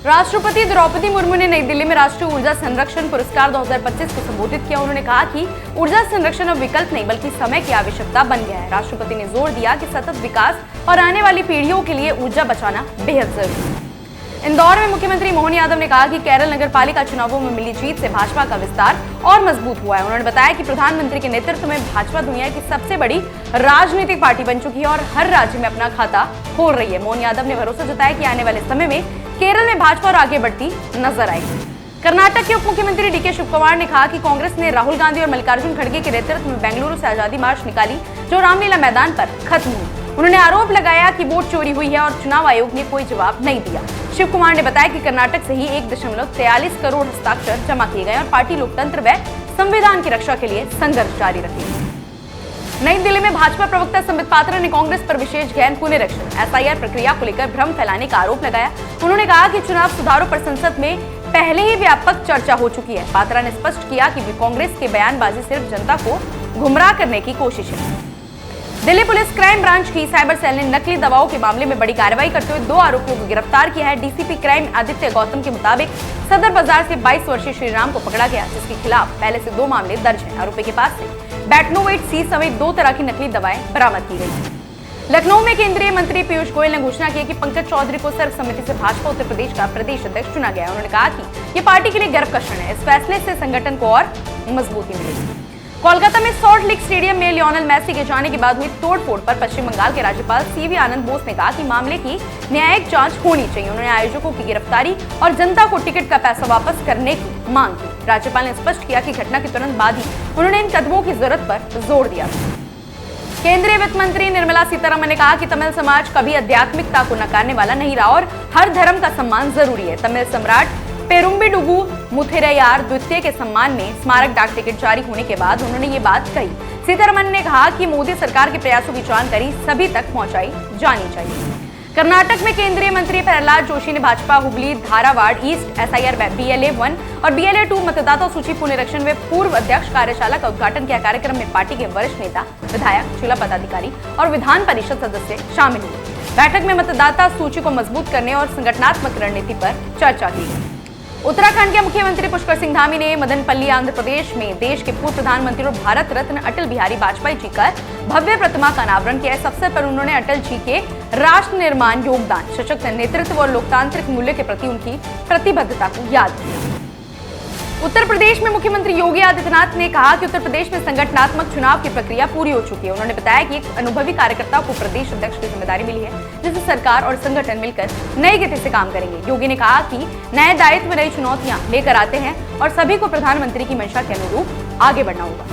राष्ट्रपति द्रौपदी मुर्मू ने नई दिल्ली में राष्ट्रीय ऊर्जा संरक्षण पुरस्कार 2025 को संबोधित किया। उन्होंने कहा कि ऊर्जा संरक्षण अब विकल्प नहीं बल्कि समय की आवश्यकता बन गया है। राष्ट्रपति ने जोर दिया कि सतत विकास और आने वाली पीढ़ियों के लिए ऊर्जा बचाना बेहद जरूरी है। इंदौर में मुख्यमंत्री मोहन यादव ने कहा कि केरल नगर पालिका चुनावों में मिली जीत से भाजपा का विस्तार और मजबूत हुआ है। उन्होंने बताया कि प्रधानमंत्री के नेतृत्व में भाजपा दुनिया की सबसे बड़ी राजनीतिक पार्टी बन चुकी है और हर राज्य में अपना खाता खोल रही है। मोहन यादव ने भरोसा जताया कि आने वाले समय में केरल में भाजपा और आगे बढ़ती नजर आएगी। कर्नाटक के उप मुख्यमंत्री डीके शिवकुमार ने कहा कि कांग्रेस ने राहुल गांधी और मल्लिकार्जुन खड़गे के नेतृत्व में बेंगलुरु से आजादी मार्च निकाली जो रामलीला मैदान पर खत्म हुई। उन्होंने आरोप लगाया कि वोट चोरी हुई है और चुनाव आयोग ने कोई जवाब नहीं दिया। शिव कुमार ने बताया कि कर्नाटक से ही 1.43 करोड़ हस्ताक्षर जमा किए गए और पार्टी लोकतंत्र व संविधान की रक्षा के लिए संघर्ष जारी रखेगी। नई दिल्ली में भाजपा प्रवक्ता संबित पात्रा ने कांग्रेस पर विशेष गहन पुनरीक्षण एसआईआर प्रक्रिया को लेकर भ्रम फैलाने का आरोप लगाया। उन्होंने कहा कि चुनाव सुधारों पर संसद में पहले ही व्यापक चर्चा हो चुकी है। पात्रा ने स्पष्ट किया कि कांग्रेस की बयानबाजी सिर्फ जनता को गुमराह करने की कोशिश है। दिल्ली पुलिस क्राइम ब्रांच की साइबर सेल ने नकली दवाओं के मामले में बड़ी कार्रवाई करते हुए 2 आरोपियों को गिरफ्तार किया है। डीसीपी क्राइम आदित्य गौतम के मुताबिक सदर बाजार से 22 वर्षीय श्रीराम को पकड़ा गया, जिसके खिलाफ पहले से 2 मामले दर्ज हैं। आरोपी के पास से बैटनोवेट सी समेत 2 तरह की नकली दवाएं बरामद की गई। लखनऊ में केंद्रीय मंत्री पीयूष गोयल ने घोषणा की कि पंकज चौधरी को सर्व समिति से भाजपा उत्तर प्रदेश का प्रदेश अध्यक्ष चुना गया। उन्होंने कहा कि ये पार्टी के लिए गर्व का क्षण है। इस फैसले से संगठन को और मजबूती मिलेगी। कोलकाता में सॉल्ट लेक स्टेडियम में लियोनेल मेसी के जाने के बाद हुई तोड़फोड़ पर पश्चिम बंगाल के राज्यपाल सीवी आनंद बोस ने कहा कि मामले की न्यायिक जांच होनी चाहिए। उन्होंने आयोजकों की गिरफ्तारी और जनता को टिकट का पैसा वापस करने की मांग की। राज्यपाल ने स्पष्ट किया कि घटना के तुरंत बाद ही उन्होंने इन कदमों की जरूरत पर जोर दिया। केंद्रीय वित्त मंत्री निर्मला सीतारमण ने कहा कि तमिल समाज कभी आध्यात्मिकता को नकारने वाला नहीं रहा और हर धर्म का सम्मान जरूरी है। तमिल सम्राट पेरुम्बिडुगु मुथिरैयार द्वितीय के सम्मान में स्मारक डाक टिकट जारी होने के बाद उन्होंने ये बात कही। सीतारमण ने कहा कि मोदी सरकार के प्रयासों की जानकारी सभी तक पहुंचाई जानी चाहिए। कर्नाटक में केंद्रीय मंत्री प्रहलाद जोशी ने Bhajpa Hubli Dharwad East SIR BLA-1 और BLA-2 मतदाता सूची पुनरीक्षण में पूर्व अध्यक्ष कार्यशाला का उद्घाटन किया। कार्यक्रम में पार्टी के वरिष्ठ नेता, विधायक, जिला पदाधिकारी और विधान परिषद सदस्य शामिल हुए। बैठक में मतदाता सूची को मजबूत करने और संगठनात्मक रणनीति पर चर्चा की गई। उत्तराखंड के मुख्यमंत्री पुष्कर सिंह धामी ने मदनपल्ली आंध्र प्रदेश में देश के पूर्व प्रधानमंत्री और भारत रत्न अटल बिहारी वाजपेयी जी का भव्य प्रतिमा का अनावरण किया। इस अवसर पर उन्होंने अटल जी के राष्ट्र निर्माण योगदान, सशक्त नेतृत्व और लोकतांत्रिक मूल्य के प्रति उनकी प्रतिबद्धता को याद किया। उत्तर प्रदेश में मुख्यमंत्री योगी आदित्यनाथ ने कहा कि उत्तर प्रदेश में संगठनात्मक चुनाव की प्रक्रिया पूरी हो चुकी है। उन्होंने बताया कि एक अनुभवी कार्यकर्ता को प्रदेश अध्यक्ष की जिम्मेदारी मिली है, जिससे सरकार और संगठन मिलकर नई गति से काम करेंगे। योगी ने कहा कि नए दायित्व नई चुनौतियां लेकर आते हैं और सभी को प्रधानमंत्री की मंशा के अनुरूप आगे बढ़ना होगा।